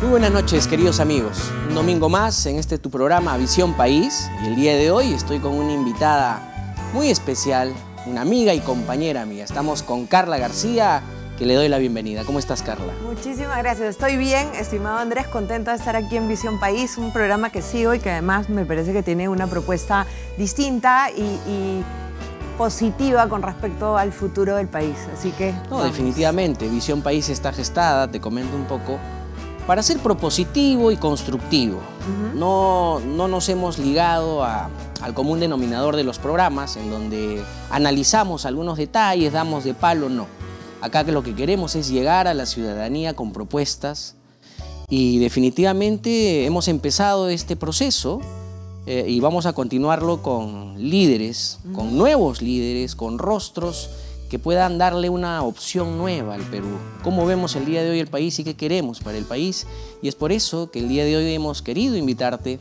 Muy buenas noches, queridos amigos. Un domingo más en este tu programa Visión País. Y el día de hoy estoy con una invitada muy especial, una amiga y compañera mía. Estamos con Carla García, que le doy la bienvenida. ¿Cómo estás, Carla? Muchísimas gracias. Estoy bien, estimado Andrés, contenta de estar aquí en Visión País, un programa que sigo y que además me parece que tiene una propuesta distinta y positiva con respecto al futuro del país. Así que no, definitivamente, Visión País está gestada, te comento un poco, para ser propositivo y constructivo. No nos hemos ligado al común denominador de los programas, en donde analizamos algunos detalles, damos de palo, no. Acá lo que queremos es llegar a la ciudadanía con propuestas y definitivamente hemos empezado este proceso y vamos a continuarlo con líderes, con nuevos líderes, con rostros que puedan darle una opción nueva al Perú. ¿Cómo vemos el día de hoy el país y qué queremos para el país? Y es por eso que el día de hoy hemos querido invitarte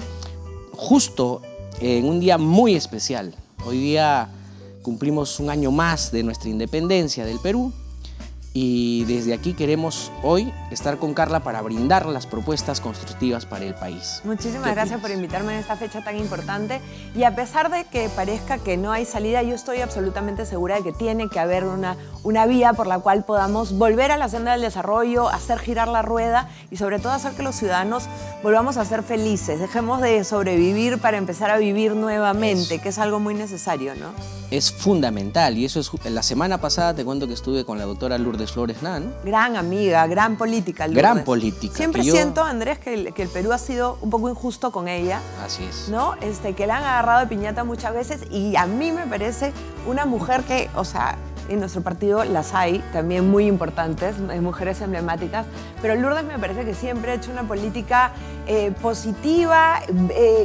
justo en un día muy especial. Hoy día cumplimos un año más de nuestra independencia del Perú. Y desde aquí queremos hoy estar con Carla para brindar las propuestas constructivas para el país. Muchísimas gracias por invitarme en esta fecha tan importante. Y a pesar de que parezca que no hay salida, yo estoy absolutamente segura de que tiene que haber una vía por la cual podamos volver a la senda del desarrollo, hacer girar la rueda y sobre todo hacer que los ciudadanos volvamos a ser felices. Dejemos de sobrevivir para empezar a vivir nuevamente, que es algo muy necesario, ¿no? Es fundamental y eso es... La semana pasada te cuento que estuve con la doctora Lourdes Flores Nan. Gran amiga, gran política, Lourdes. Gran política. Siempre siento, Andrés, que el Perú ha sido un poco injusto con ella. Así es. ¿No? Que la han agarrado de piñata muchas veces y a mí me parece una mujer que, o sea, en nuestro partido las hay también muy importantes, hay mujeres emblemáticas, pero Lourdes me parece que siempre ha hecho una política positiva,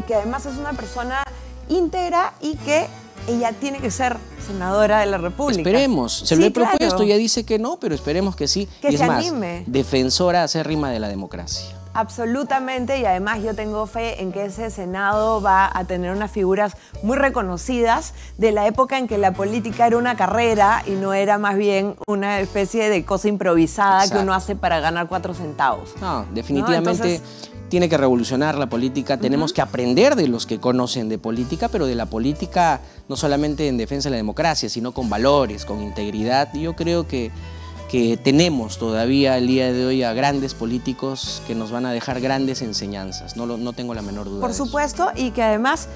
que además es una persona íntegra y que ella tiene que ser senadora de la República. Esperemos, se lo he propuesto, ella dice que no, pero esperemos que sí. Que y se es más, anime. Defensora acérrima de la democracia. Absolutamente, y además yo tengo fe en que ese Senado va a tener unas figuras muy reconocidas de la época en que la política era una carrera y no era más bien una especie de cosa improvisada que uno hace para ganar 4 centavos. No, definitivamente... ¿No? Entonces, tiene que revolucionar la política, tenemos que aprender de los que conocen de política, pero de la política no solamente en defensa de la democracia, sino con valores, con integridad. Y yo creo que tenemos todavía el día de hoy a grandes políticos que nos van a dejar grandes enseñanzas, no tengo la menor duda. Por supuesto, y que además,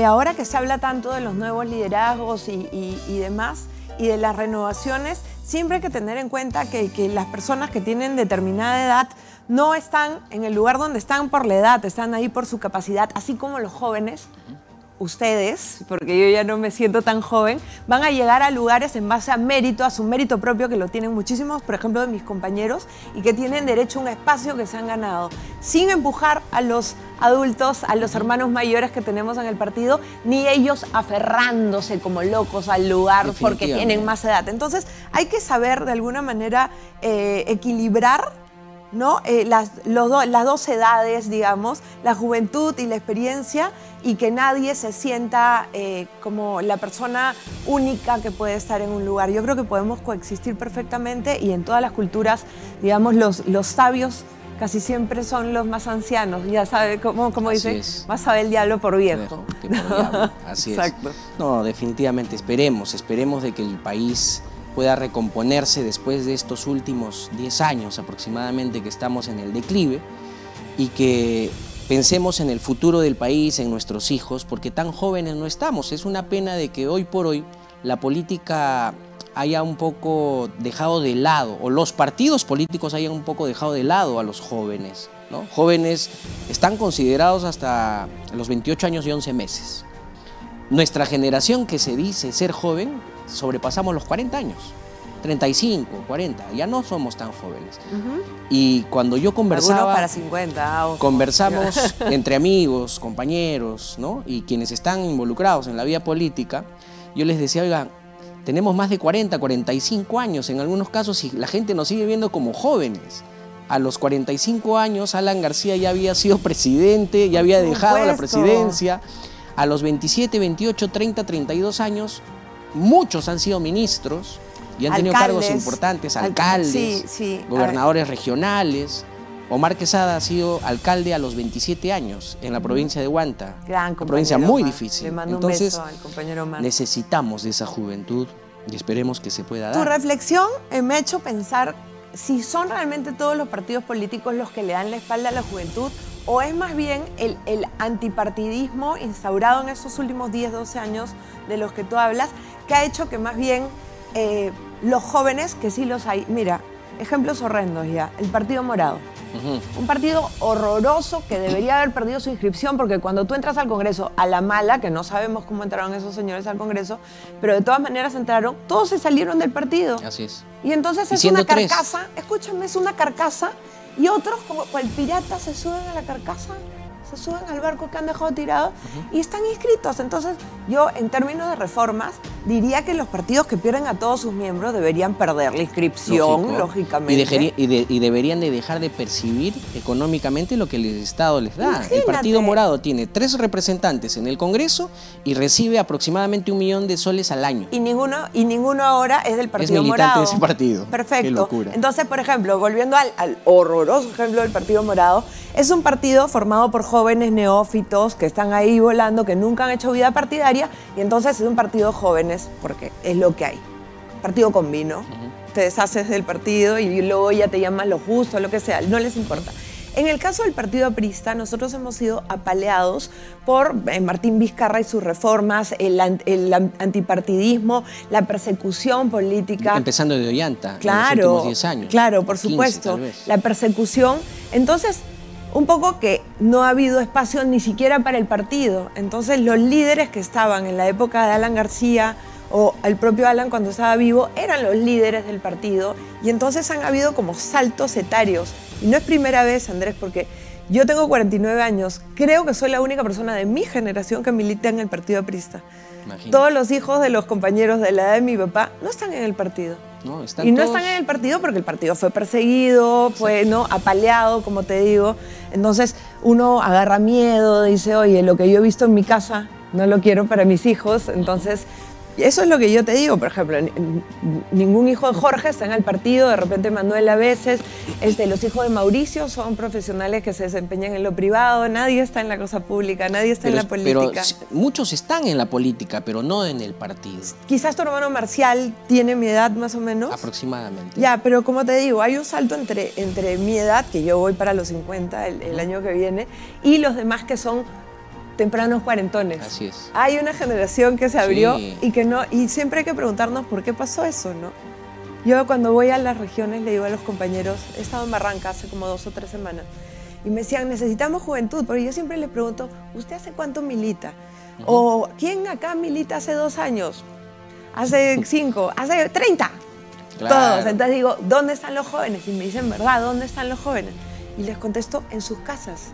ahora que se habla tanto de los nuevos liderazgos y demás, y de las renovaciones, siempre hay que tener en cuenta que las personas que tienen determinada edad no están en el lugar donde están por la edad, están ahí por su capacidad, así como los jóvenes, ustedes, porque yo ya no me siento tan joven, van a llegar a lugares en base a mérito, a su mérito propio, que lo tienen muchísimos, por ejemplo, de mis compañeros, y que tienen derecho a un espacio que se han ganado, sin empujar a los adultos, a los hermanos mayores que tenemos en el partido, ni ellos aferrándose como locos al lugar porque tienen más edad. Entonces, hay que saber, de alguna manera, equilibrar, ¿no? Las dos edades, digamos, la juventud y la experiencia, y que nadie se sienta como la persona única que puede estar en un lugar. Yo creo que podemos coexistir perfectamente y en todas las culturas, digamos, los sabios casi siempre son los más ancianos. Ya sabe, como dice, más sabe el diablo por viejo. Que por diablo. Así Exacto. Es. No, definitivamente, esperemos de que el país pueda recomponerse después de estos últimos 10 años aproximadamente que estamos en el declive y que pensemos en el futuro del país, en nuestros hijos, porque tan jóvenes no estamos. Es una pena de que hoy por hoy la política haya un poco dejado de lado, o los partidos políticos hayan un poco dejado de lado a los jóvenes, ¿no? Jóvenes están considerados hasta los 28 años y 11 meses. Nuestra generación, que se dice ser joven, sobrepasamos los 40 años, 35, 40, ya no somos tan jóvenes. Y cuando yo conversaba... Algunos para 50. Conversamos entre amigos, compañeros, ¿no? Y quienes están involucrados en la vida política, yo les decía, oigan, tenemos más de 40, 45 años en algunos casos y la gente nos sigue viendo como jóvenes. A los 45 años, Alan García ya había sido presidente, ya había dejado la presidencia. A los 27, 28, 30, 32 años, muchos han sido ministros y han tenido cargos importantes, alcaldes, gobernadores regionales. Omar Quesada ha sido alcalde a los 27 años en la provincia de Huanta. Gran una provincia muy Omar. difícil. Le mando Entonces, un beso al compañero Omar. necesitamos de esa juventud y esperemos que se pueda Tu dar. reflexión me ha hecho pensar si son realmente todos los partidos políticos los que le dan la espalda a la juventud o es más bien el antipartidismo instaurado en estos últimos 10, 12 años de los que tú hablas, que ha hecho que más bien los jóvenes, que sí los hay, mira, ejemplos horrendos ya, el Partido Morado. Un partido horroroso que debería haber perdido su inscripción porque cuando tú entras al Congreso a la mala, que no sabemos cómo entraron esos señores al Congreso, pero de todas maneras entraron, todos se salieron del partido. Así es. Y entonces es una carcasa, escúchame, es una carcasa y otros como el pirata se suben a la carcasa, se suben al barco que han dejado tirado y están inscritos. Entonces yo en términos de reformas diría que los partidos que pierden a todos sus miembros deberían perder la inscripción, lógicamente. Y deberían de dejar de percibir económicamente lo que el Estado les da. Imagínate. El Partido Morado tiene 3 representantes en el Congreso y recibe aproximadamente 1 millón de soles al año. Y ninguno ahora es del Partido Morado. Es militante Morado. de ese partido. Perfecto. Qué locura. Entonces, por ejemplo, volviendo al horroroso ejemplo del Partido Morado, es un partido formado por jóvenes neófitos que están ahí volando, que nunca han hecho vida partidaria, y entonces es un partido de jóvenes, porque es lo que hay. Partido con vino, te deshaces del partido y luego ya te llaman los justos, lo que sea, no les importa. En el caso del Partido Aprista, nosotros hemos sido apaleados por Martín Vizcarra y sus reformas, el antipartidismo, la persecución política. Empezando de Ollanta, claro, en los últimos 10 años. Claro, por 15, supuesto. La persecución. Entonces, un poco que no ha habido espacio ni siquiera para el partido. Entonces, los líderes que estaban en la época de Alan García o el propio Alan cuando estaba vivo, eran los líderes del partido y entonces han habido como saltos etarios. Y no es primera vez, Andrés, porque yo tengo 49 años, creo que soy la única persona de mi generación que milita en el Partido Aprista. Imagínate. Todos los hijos de los compañeros de la edad de mi papá no están en el partido. No, y no están en el partido porque el partido fue perseguido, fue apaleado, como te digo. Entonces uno agarra miedo, dice, oye, lo que yo he visto en mi casa no lo quiero para mis hijos. Entonces, eso es lo que yo te digo, por ejemplo, ningún hijo de Jorge está en el partido, de repente Manuel a veces, los hijos de Mauricio son profesionales que se desempeñan en lo privado, nadie está en la cosa pública, nadie está en la política. Pero muchos están en la política, pero no en el partido. Quizás tu hermano Marcial tiene mi edad más o menos. Aproximadamente. Ya, pero como te digo, hay un salto entre mi edad, que yo voy para los 50 el año que viene, y los demás que son tempranos cuarentones. Así es. Hay una generación que se abrió sí. y siempre hay que preguntarnos por qué pasó eso, ¿no? Yo cuando voy a las regiones le digo a los compañeros, he estado en Barranca hace como 2 o 3 semanas, y me decían, necesitamos juventud, pero yo siempre les pregunto, ¿usted hace cuánto milita? O ¿quién acá milita hace 2 años? ¿Hace 5? ¿Hace 30? Claro. Todos. Entonces digo, ¿dónde están los jóvenes? Y me dicen, ¿verdad? ¿Dónde están los jóvenes? Y les contesto, en sus casas.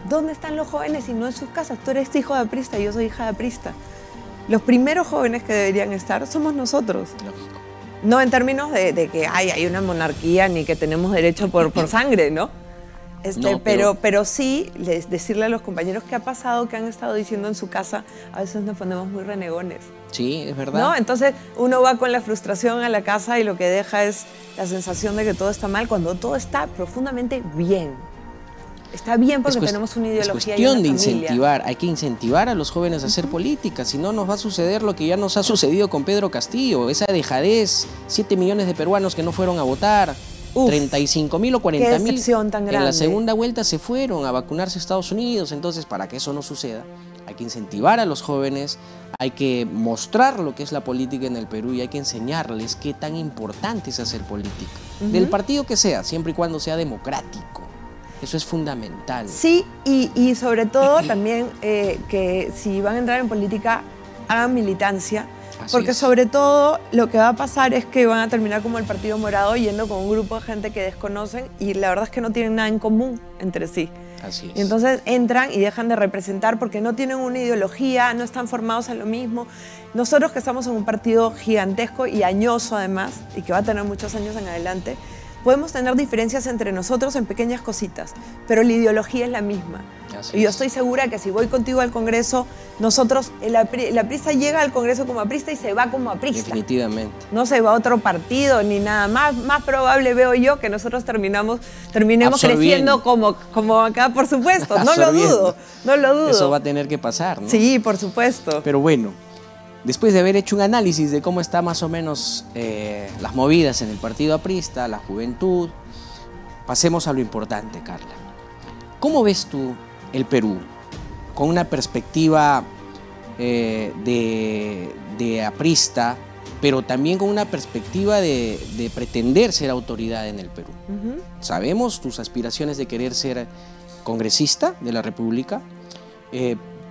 ¿Dónde están los jóvenes y no en sus casas? Tú eres hijo de aprista y yo soy hija de aprista. Los primeros jóvenes que deberían estar somos nosotros. Lógico. No en términos de que hay una monarquía ni que tenemos derecho por sangre, ¿no? No, pero sí decirle a los compañeros qué ha pasado, qué han estado diciendo en su casa, a veces nos ponemos muy renegones. Sí, es verdad. ¿No? Entonces uno va con la frustración a la casa y lo que deja es la sensación de que todo está mal cuando todo está profundamente bien. Está bien porque tenemos una ideología. Es cuestión de familia. incentivar, hay que incentivar a los jóvenes a hacer política, si no nos va a suceder lo que ya nos ha sucedido con Pedro Castillo, esa dejadez, 7 millones de peruanos que no fueron a votar, 35.000 o 40.000 en la segunda vuelta se fueron a vacunarse a Estados Unidos. Entonces, para que eso no suceda, hay que incentivar a los jóvenes, hay que mostrar lo que es la política en el Perú y hay que enseñarles qué tan importante es hacer política, del partido que sea, siempre y cuando sea democrático. Eso es fundamental. Sí, y sobre todo también que si van a entrar en política, hagan militancia. Porque sobre todo lo que va a pasar es que van a terminar como el Partido Morado yendo con un grupo de gente que desconocen y la verdad es que no tienen nada en común entre sí. Así es. Y entonces entran y dejan de representar porque no tienen una ideología, no están formados en lo mismo. Nosotros que estamos en un partido gigantesco y añoso además, y que va a tener muchos años en adelante, podemos tener diferencias entre nosotros en pequeñas cositas, pero la ideología es la misma. Y yo estoy segura que si voy contigo al Congreso, nosotros, el aprista llega al Congreso como aprista y se va como aprista. Definitivamente. No se va a otro partido ni nada más. Más probable veo yo que nosotros terminemos creciendo como acá, por supuesto. No lo dudo, no lo dudo. Eso va a tener que pasar, ¿no? Sí, por supuesto. Pero bueno, después de haber hecho un análisis de cómo está más o menos las movidas en el partido aprista, la juventud, pasemos a lo importante, Carla. ¿Cómo ves tú el Perú con una perspectiva de aprista, pero también con una perspectiva de pretender ser autoridad en el Perú? Sabemos tus aspiraciones de querer ser congresista de la República,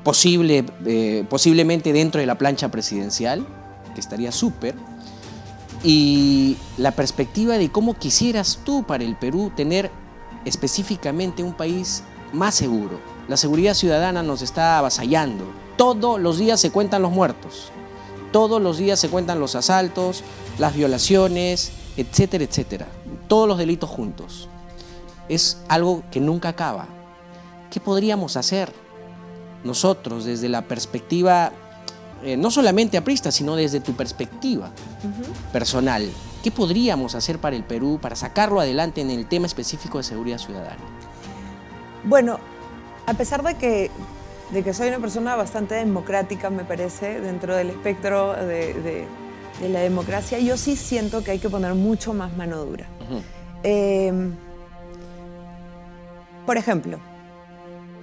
posiblemente dentro de la plancha presidencial, que estaría súper, y la perspectiva de cómo quisieras tú para el Perú tener específicamente un país más seguro. La seguridad ciudadana nos está avasallando. Todos los días se cuentan los muertos, todos los días se cuentan los asaltos, las violaciones, etcétera, etcétera. Todos los delitos juntos. Es algo que nunca acaba. ¿Qué podríamos hacer nosotros desde la perspectiva, no solamente aprista, sino desde tu perspectiva personal? ¿Qué podríamos hacer para el Perú, para sacarlo adelante en el tema específico de seguridad ciudadana? Bueno, a pesar de que soy una persona bastante democrática, me parece, dentro del espectro de la democracia, yo sí siento que hay que poner mucho más mano dura. Por ejemplo,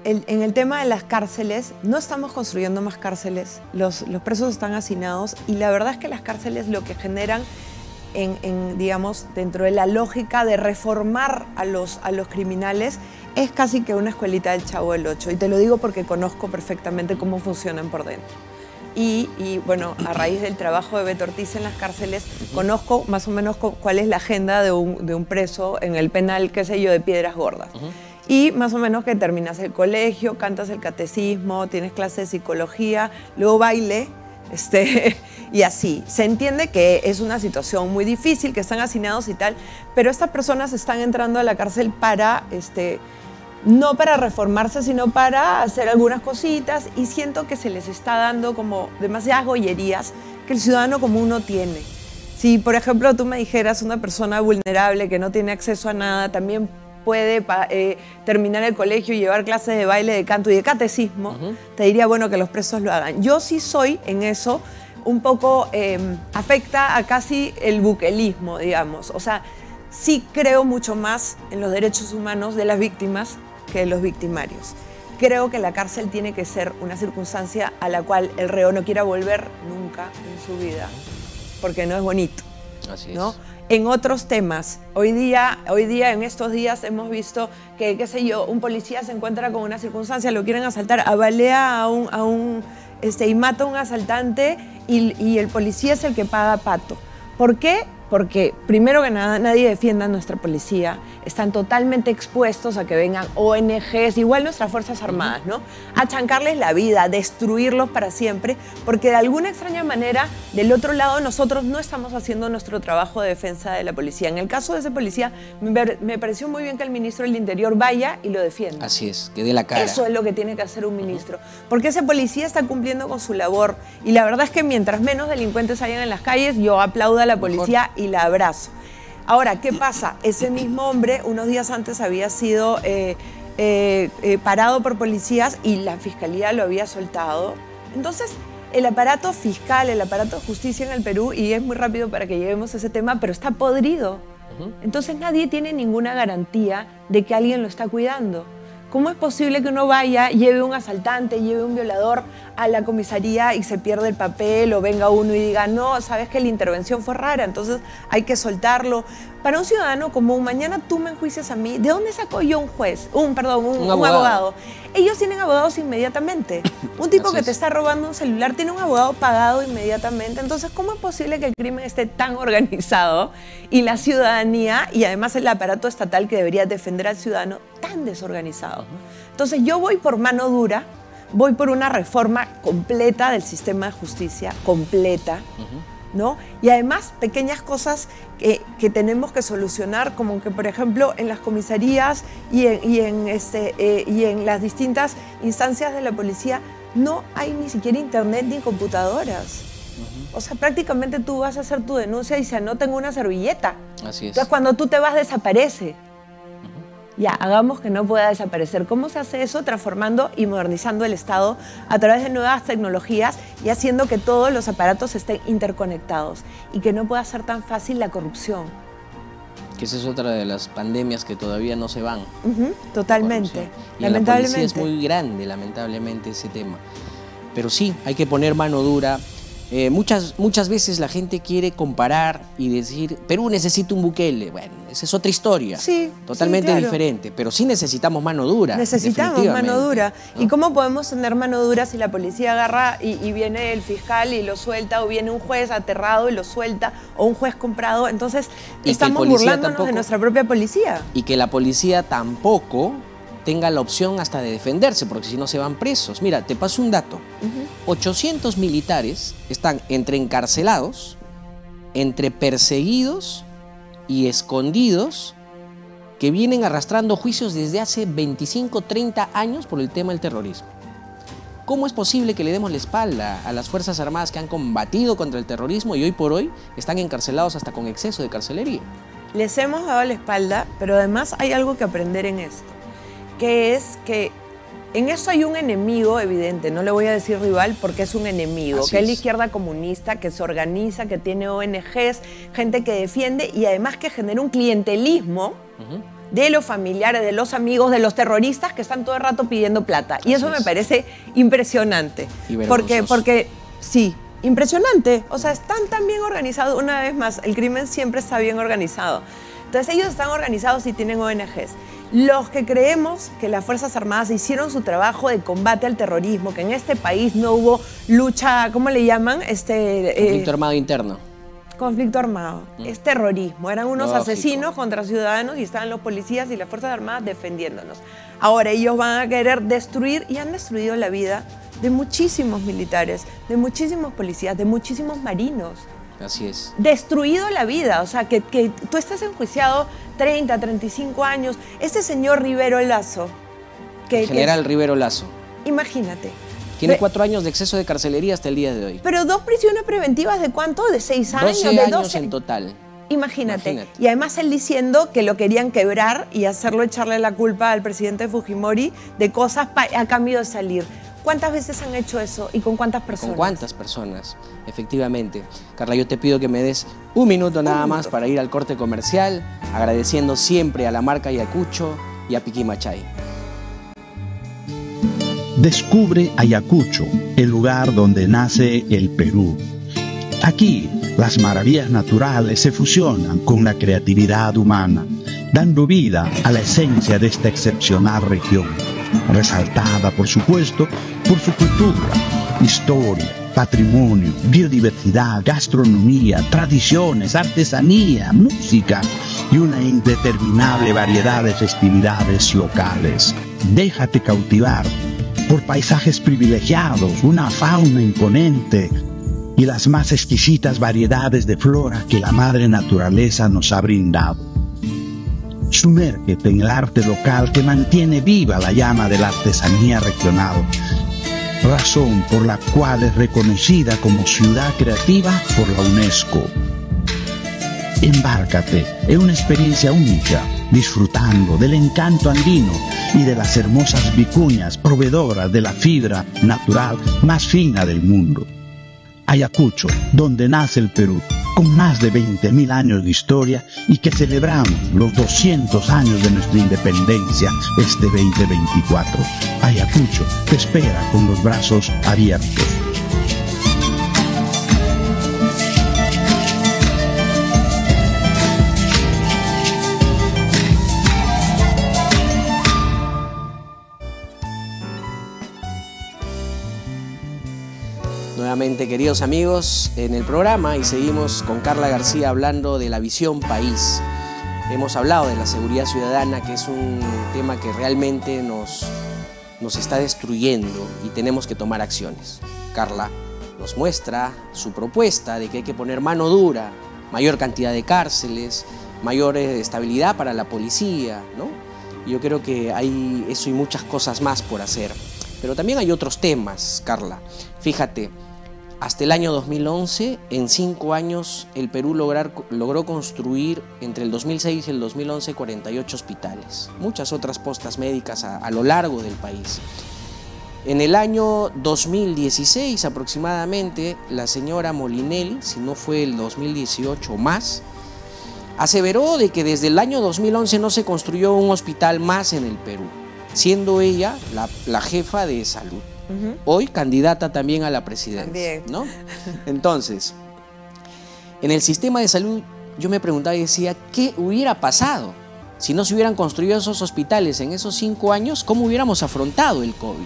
en el tema de las cárceles, no estamos construyendo más cárceles, los presos están hacinados y la verdad es que las cárceles lo que generan digamos, dentro de la lógica de reformar a los criminales es casi que una escuelita del Chavo del Ocho. Y te lo digo porque conozco perfectamente cómo funcionan por dentro. Y bueno, a raíz del trabajo de Beto Ortiz en las cárceles, conozco más o menos cuál es la agenda de un preso en el penal, qué sé yo, de Piedras Gordas. Y más o menos que terminas el colegio, cantas el catecismo, tienes clases de psicología, luego baile, y así. Se entiende que es una situación muy difícil, que están hacinados y tal, pero estas personas están entrando a la cárcel para, no para reformarse, sino para hacer algunas cositas, y siento que se les está dando como demasiadas gollerías que el ciudadano común no tiene. Si, por ejemplo, tú me dijeras una persona vulnerable que no tiene acceso a nada, también puede terminar el colegio y llevar clases de baile, de canto y de catecismo, te diría, bueno, que los presos lo hagan. Yo sí soy en eso un poco, afecta a casi el buquelismo, digamos. O sea, sí creo mucho más en los derechos humanos de las víctimas que de los victimarios. Creo que la cárcel tiene que ser una circunstancia a la cual el reo no quiera volver nunca en su vida, porque no es bonito. Así ¿no? es. En otros temas, hoy día, en estos días hemos visto que, qué sé yo, un policía se encuentra con una circunstancia, lo quieren asaltar, abalea y mata a un asaltante y el policía es el que paga pato. ¿Por qué? Porque, primero que nada, nadie defiende a nuestra policía. Están totalmente expuestos a que vengan ONGs, igual nuestras Fuerzas Armadas, ¿no? A chancarles la vida, a destruirlos para siempre, porque de alguna extraña manera, del otro lado, nosotros no estamos haciendo nuestro trabajo de defensa de la policía. En el caso de ese policía, me pareció muy bien que el ministro del Interior vaya y lo defienda. Así es, que dé la cara. Eso es lo que tiene que hacer un ministro, porque ese policía está cumpliendo con su labor. Y la verdad es que mientras menos delincuentes hayan en las calles, yo aplaudo a la policía y la abrazo. Ahora, ¿qué pasa? Ese mismo hombre unos días antes había sido parado por policías y la fiscalía lo había soltado. Entonces, el aparato fiscal, el aparato de justicia en el Perú, y es muy rápido para que lleguemos a ese tema, pero está podrido. Entonces nadie tiene ninguna garantía de que alguien lo está cuidando. ¿Cómo es posible que uno vaya, lleve un asaltante, lleve un violador a la comisaría y se pierde el papel, o venga uno y diga, no, sabes que la intervención fue rara, entonces hay que soltarlo? Para un ciudadano común, mañana tú me enjuicias a mí, ¿de dónde saco yo un abogado? Ellos tienen abogados inmediatamente. Un tipo que te está robando un celular tiene un abogado pagado inmediatamente. Entonces, ¿cómo es posible que el crimen esté tan organizado y la ciudadanía, y además el aparato estatal que debería defender al ciudadano, tan desorganizado? Entonces, yo voy por mano dura, voy por una reforma completa del sistema de justicia, completa, ¿no? Y además pequeñas cosas que tenemos que solucionar, como que por ejemplo en las comisarías y en las distintas instancias de la policía no hay ni siquiera internet ni computadoras. O sea, prácticamente tú vas a hacer tu denuncia y se anota en una servilleta. Así es. Entonces cuando tú te vas desaparece. Ya, hagamos que no pueda desaparecer. ¿Cómo se hace eso? Transformando y modernizando el Estado a través de nuevas tecnologías y haciendo que todos los aparatos estén interconectados y que no pueda ser tan fácil la corrupción. Que esa es otra de las pandemias que todavía no se van. Totalmente. Y en la policía es muy grande, lamentablemente, ese tema. Pero sí, hay que poner mano dura. Muchas veces la gente quiere comparar y decir, Perú necesita un Bukele. Bueno, esa es otra historia, totalmente diferente, pero sí necesitamos mano dura. Necesitamos mano dura. ¿No? ¿Y cómo podemos tener mano dura si la policía agarra y viene el fiscal y lo suelta, o viene un juez aterrado y lo suelta, o un juez comprado? Entonces estamos burlándonos de nuestra propia policía. Y que la policía tampoco tenga la opción hasta de defenderse, porque si no se van presos. Mira, te paso un dato. 800 militares están entre encarcelados, entre perseguidos y escondidos, que vienen arrastrando juicios desde hace 25, 30 años por el tema del terrorismo. ¿Cómo es posible que le demos la espalda a las Fuerzas Armadas que han combatido contra el terrorismo y hoy por hoy están encarcelados hasta con exceso de carcelería? Les hemos dado la espalda, pero además hay algo que aprender en esto, que es que en eso hay un enemigo evidente, no le voy a decir rival porque es un enemigo, que es la izquierda comunista, que se organiza, que tiene ONGs, gente que defiende y además que genera un clientelismo de los familiares, de los amigos, de los terroristas que están todo el rato pidiendo plata. Y eso me parece impresionante. Porque sí, impresionante. O sea, están tan bien organizados. Una vez más, el crimen siempre está bien organizado. Entonces ellos están organizados y tienen ONGs. Los que creemos que las Fuerzas Armadas hicieron su trabajo de combate al terrorismo, que en este país no hubo lucha, ¿cómo le llaman? Conflicto armado interno. Conflicto armado. Es terrorismo. Eran unos asesinos contra ciudadanos y estaban los policías y las Fuerzas Armadas defendiéndonos. Ahora ellos van a querer destruir y han destruido la vida de muchísimos militares, de muchísimos policías, de muchísimos marinos. Así es. Destruido la vida, o sea, que tú estás enjuiciado 30, 35 años. Este señor Rivero Lasso... El general Rivero Lasso. Imagínate. Tiene 4 años de exceso de carcelería hasta el día de hoy. Pero 2 prisiones preventivas, ¿de cuánto? ¿De 6 años? 12 años en total. Imagínate. Y además él diciendo que lo querían quebrar y hacerlo echarle la culpa al presidente Fujimori de cosas a cambio de salir. ¿Cuántas veces han hecho eso y con cuántas personas? Con cuántas personas, efectivamente. Carla, yo te pido que me des un minuto nada más para ir al corte comercial, agradeciendo siempre a la marca Ayacucho y a Piquimachay. Descubre Ayacucho, el lugar donde nace el Perú. Aquí, las maravillas naturales se fusionan con la creatividad humana, dando vida a la esencia de esta excepcional región, resaltada, por supuesto, por su cultura, historia, patrimonio, biodiversidad, gastronomía, tradiciones, artesanía, música y una indeterminable variedad de festividades locales. Déjate cautivar por paisajes privilegiados, una fauna imponente y las más exquisitas variedades de flora que la madre naturaleza nos ha brindado. Sumérgete en el arte local que mantiene viva la llama de la artesanía regional, razón por la cual es reconocida como ciudad creativa por la UNESCO. Embárcate en una experiencia única, disfrutando del encanto andino y de las hermosas vicuñas proveedoras de la fibra natural más fina del mundo. Ayacucho, donde nace el Perú, con más de 20.000 años de historia y que celebramos los 200 años de nuestra independencia este 2024. Ayacucho te espera con los brazos abiertos. Nuevamente, queridos amigos, en el programa y seguimos con Carla García hablando de la visión país. Hemos hablado de la seguridad ciudadana, que es un tema que realmente nos está destruyendo y tenemos que tomar acciones. Carla, nos muestra su propuesta de que hay que poner mano dura, mayor cantidad de cárceles, mayor estabilidad para la policía, ¿no? Yo creo que hay eso y muchas cosas más por hacer. Pero también hay otros temas, Carla. Fíjate, hasta el año 2011, en 5 años, el Perú logró construir entre el 2006 y el 2011 48 hospitales. Muchas otras postas médicas a lo largo del país. En el año 2016 aproximadamente, la señora Molinelli, si no fue el 2018 o más, aseveró de que desde el año 2011 no se construyó un hospital más en el Perú, siendo ella la jefa de salud. Hoy candidata también a la presidencia, ¿no? Entonces, en el sistema de salud yo me preguntaba y decía, ¿qué hubiera pasado si no se hubieran construido esos hospitales en esos 5 años? ¿Cómo hubiéramos afrontado el COVID?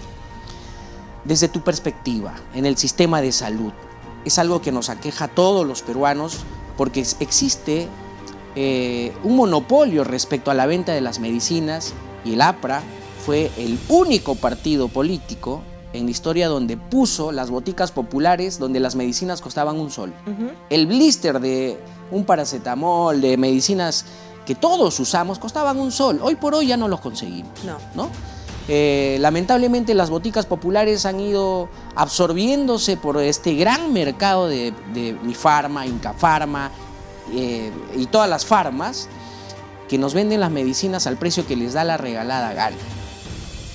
Desde tu perspectiva, en el sistema de salud, es algo que nos aqueja a todos los peruanos porque existe un monopolio respecto a la venta de las medicinas y el APRA fue el único partido político en la historia donde puso las boticas populares donde las medicinas costaban un sol. El blister de un paracetamol, de medicinas que todos usamos, costaban un sol. Hoy por hoy ya no los conseguimos, ¿no? Lamentablemente las boticas populares han ido absorbiéndose por este gran mercado de Mifarma, Incafarma y todas las farmas que nos venden las medicinas al precio que les da la regalada gana.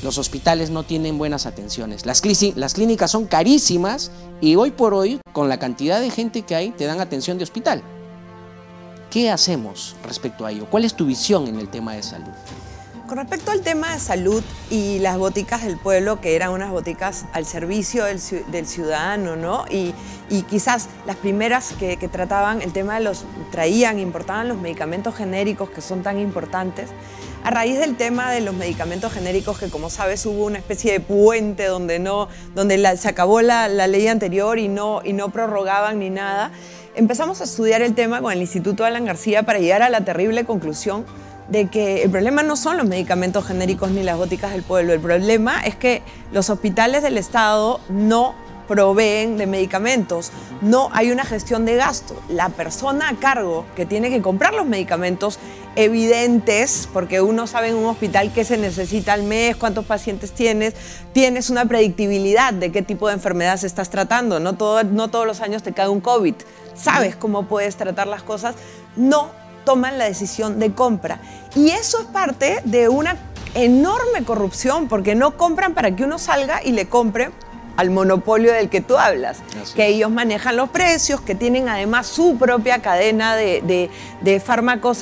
Los hospitales no tienen buenas atenciones, las clínicas son carísimas y hoy por hoy, con la cantidad de gente que hay, te dan atención de hospital. ¿Qué hacemos respecto a ello? ¿Cuál es tu visión en el tema de salud? Con respecto al tema de salud y las boticas del pueblo, que eran unas boticas al servicio del ciudadano, ¿no? Y quizás las primeras que trataban el tema de importaban los medicamentos genéricos que son tan importantes. A raíz del tema de los medicamentos genéricos, que como sabes hubo una especie de puente donde se acabó la ley anterior y no prorrogaban ni nada, empezamos a estudiar el tema con el Instituto Alan García para llegar a la terrible conclusión de que el problema no son los medicamentos genéricos ni las boticas del pueblo, el problema es que los hospitales del Estado no proveen de medicamentos, no hay una gestión de gasto. La persona a cargo que tiene que comprar los medicamentos evidentes, porque uno sabe en un hospital qué se necesita al mes, cuántos pacientes tienes una predictibilidad de qué tipo de enfermedad estás tratando, no todos los años te cae un COVID, sabes cómo puedes tratar las cosas, no toman la decisión de compra. Y eso es parte de una enorme corrupción, porque no compran para que uno salga y le compre al monopolio del que tú hablas, que ellos manejan los precios, que tienen además su propia cadena de fármacos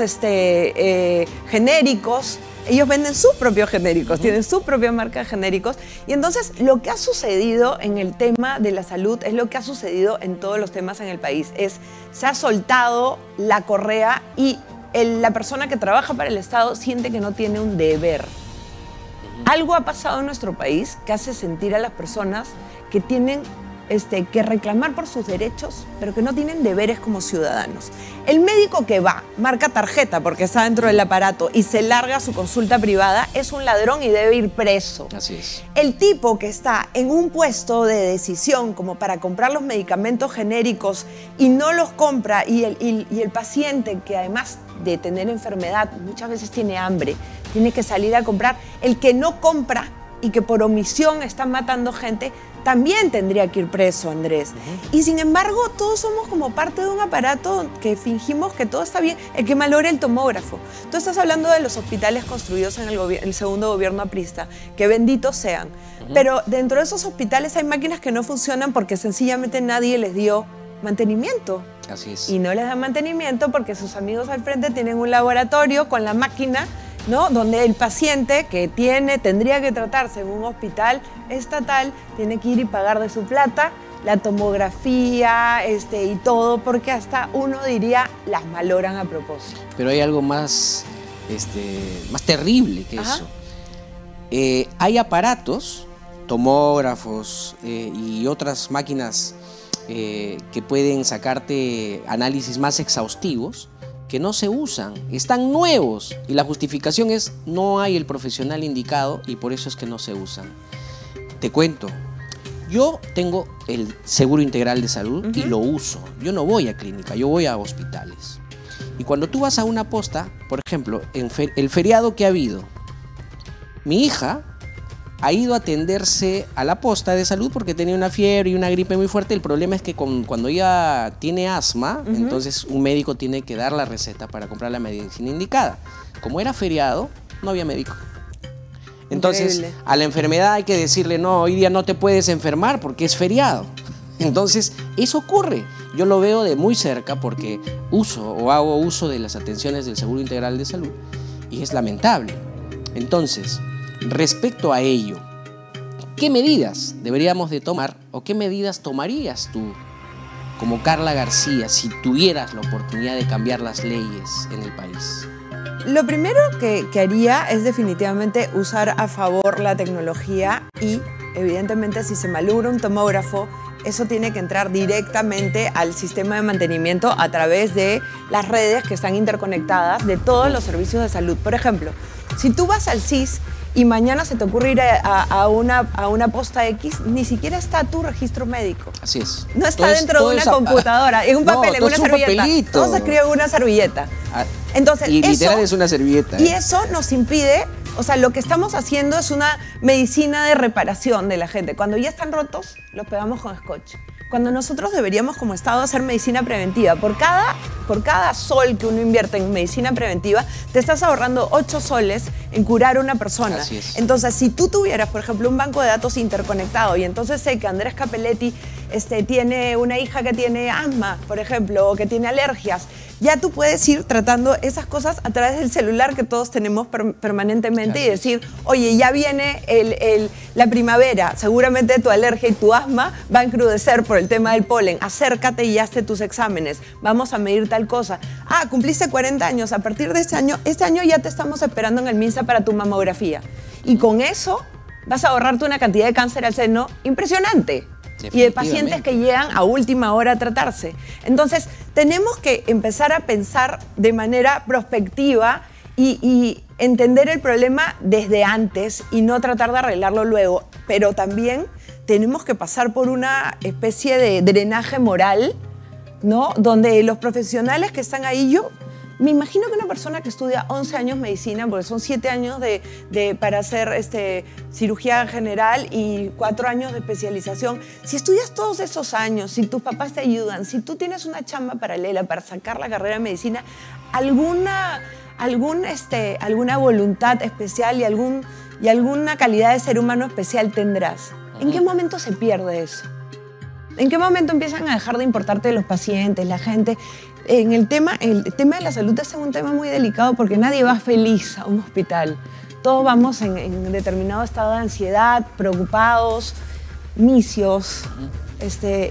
genéricos. Ellos venden sus propios genéricos, tienen su propia marca de genéricos. Y entonces lo que ha sucedido en el tema de la salud es lo que ha sucedido en todos los temas en el país. Se ha soltado la correa y la persona que trabaja para el Estado siente que no tiene un deber. Algo ha pasado en nuestro país que hace sentir a las personas que tienen que reclamar por sus derechos, pero que no tienen deberes como ciudadanos. El médico que va, marca tarjeta porque está dentro del aparato y se larga a su consulta privada, es un ladrón y debe ir preso. Así es. El tipo que está en un puesto de decisión como para comprar los medicamentos genéricos y no los compra, y el paciente que además de tener enfermedad muchas veces tiene hambre, tiene que salir a comprar, el que no compra y que por omisión está matando gente, también tendría que ir preso, Andrés. Y sin embargo, todos somos como parte de un aparato que fingimos que todo está bien, el que malogra el tomógrafo. Tú estás hablando de los hospitales construidos en el segundo gobierno aprista, que benditos sean. Pero dentro de esos hospitales hay máquinas que no funcionan porque sencillamente nadie les dio mantenimiento. Así es. Y no les dan mantenimiento porque sus amigos al frente tienen un laboratorio con la máquina, ¿no? Donde el paciente que tendría que tratarse en un hospital estatal tiene que ir y pagar de su plata la tomografía y todo, porque hasta uno diría las malogran a propósito. Pero hay algo más terrible que eso. Hay aparatos, tomógrafos y otras máquinas que pueden sacarte análisis más exhaustivos que no se usan, están nuevos y la justificación es no hay el profesional indicado y por eso es que no se usan. Te cuento, Yo tengo el seguro integral de salud y lo uso. Yo no voy a clínica, yo voy a hospitales. Y cuando tú vas a una posta, por ejemplo, en el feriado que ha habido, mi hija ha ido a atenderse a la posta de salud porque tenía una fiebre y una gripe muy fuerte. El problema es que cuando ella tiene asma, entonces un médico tiene que dar la receta para comprar la medicina indicada. Como era feriado, no había médico. Entonces, Increíble. a la enfermedad hay que decirle, no, hoy día no te puedes enfermar porque es feriado. Entonces, eso ocurre. Yo lo veo de muy cerca porque hago uso de las atenciones del Seguro Integral de Salud y es lamentable. Entonces, respecto a ello, ¿qué medidas deberíamos de tomar o qué medidas tomarías tú como Carla García si tuvieras la oportunidad de cambiar las leyes en el país? Lo primero que haría es definitivamente usar a favor la tecnología y, evidentemente, si se malogra un tomógrafo, eso tiene que entrar directamente al sistema de mantenimiento a través de las redes que están interconectadas de todos los servicios de salud. Por ejemplo, si tú vas al CIS y mañana se te ocurre ir a una posta X, ni siquiera está tu registro médico. Así es. No está dentro de una computadora, en un papel, en una servilleta. Papelito. Todo se escribe en una servilleta. Entonces, y literal es una servilleta. Y eso nos impide, o sea, lo que estamos haciendo es una medicina de reparación de la gente. Cuando ya están rotos, los pegamos con scotch. Cuando nosotros deberíamos como Estado hacer medicina preventiva. Por cada sol que uno invierte en medicina preventiva, te estás ahorrando 8 soles en curar a una persona. Así es. Entonces, si tú tuvieras, por ejemplo, un banco de datos interconectado y entonces sé que Andrés Capelletti tiene una hija que tiene asma, por ejemplo, o que tiene alergias, ya tú puedes ir tratando esas cosas a través del celular que todos tenemos permanentemente. Así y decir, oye, ya viene la primavera, seguramente tu alergia y tu asma va a encrudecer por el tema del polen, acércate y hazte tus exámenes, vamos a medir tal cosa. Ah, cumpliste 40 años, a partir de este año ya te estamos esperando en el MINSA para tu mamografía. Y con eso vas a ahorrarte una cantidad de cáncer al seno impresionante. Y de pacientes que llegan a última hora a tratarse. Entonces, tenemos que empezar a pensar de manera prospectiva y entender el problema desde antes y no tratar de arreglarlo luego. Pero también tenemos que pasar por una especie de drenaje moral, ¿no? Donde los profesionales que están ahí, yo me imagino que una persona que estudia 11 años medicina, porque son 7 años para hacer cirugía general y 4 años de especialización, si estudias todos esos años, si tus papás te ayudan, si tú tienes una chamba paralela para sacar la carrera de medicina, alguna voluntad especial y alguna calidad de ser humano especial tendrás. ¿En qué momento se pierde eso? ¿En qué momento empiezan a dejar de importarte los pacientes, la gente? El tema de la salud es un tema muy delicado porque nadie va feliz a un hospital. Todos vamos en determinado estado de ansiedad, preocupados, misios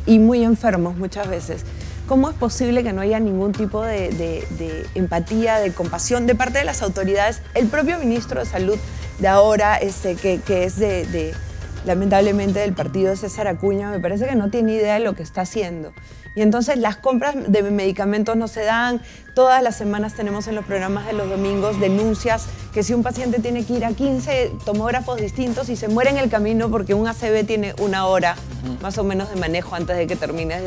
y muy enfermos muchas veces. ¿Cómo es posible que no haya ningún tipo de empatía, de compasión de parte de las autoridades? El propio ministro de Salud de ahora, que es lamentablemente del partido de César Acuña, me parece que no tiene idea de lo que está haciendo. Y entonces las compras de medicamentos no se dan. Todas las semanas tenemos en los programas de los domingos denuncias que si un paciente tiene que ir a 15 tomógrafos distintos y se muere en el camino porque un ACV tiene 1 hora más o menos de manejo antes de que termines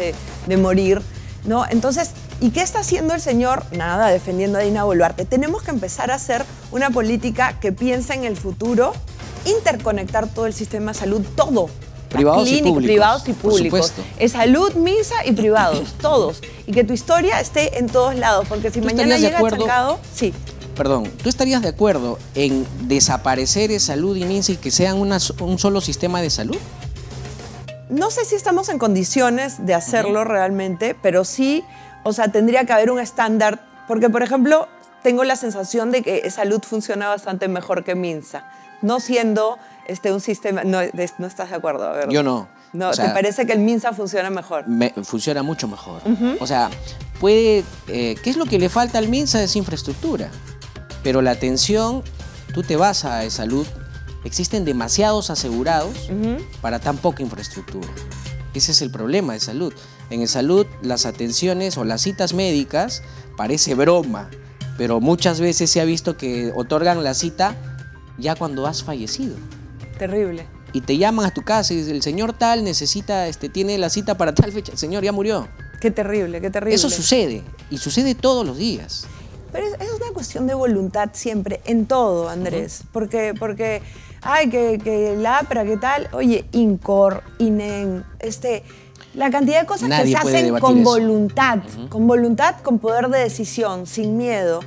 de morir, ¿no? Entonces, ¿y qué está haciendo el señor? Nada, defendiendo a Dina Boluarte. Tenemos que empezar a hacer una política que piense en el futuro, interconectar todo el sistema de salud, todo. Privados y públicos. Privados y públicos. Por supuesto. Es salud, MINSA y privados, todos. Y que tu historia esté en todos lados, porque si mañana llega achacado, sí. Perdón, ¿tú estarías de acuerdo en desaparecer salud y MINSA y que sean un solo sistema de salud? No sé si estamos en condiciones de hacerlo realmente, pero sí, o sea, tendría que haber un estándar, porque, por ejemplo, tengo la sensación de que salud funciona bastante mejor que MINSA, no siendo un sistema... No estás de acuerdo, a ver. Yo no. No, o sea, ¿te parece que el MINSA funciona mejor? Funciona mucho mejor. O sea, ¿qué es lo que le falta al MINSA? Es infraestructura. Pero la atención, tú te vas a salud, existen demasiados asegurados para tan poca infraestructura. Ese es el problema de salud. En salud, las atenciones o las citas médicas parece broma, pero muchas veces se ha visto que otorgan la cita ya cuando has fallecido. Terrible. y te llaman a tu casa y dicen, el señor tal necesita, tiene la cita para tal fecha. El señor ya murió. Qué terrible, qué terrible. Eso sucede, y sucede todos los días. Pero es una cuestión de voluntad siempre, en todo, Andrés. Porque ay, que la APRA, ¿qué tal? Oye, INCOR, INEN, la cantidad de cosas Nadie que se puede hacen debatir con eso. voluntad, con poder de decisión, sin miedo.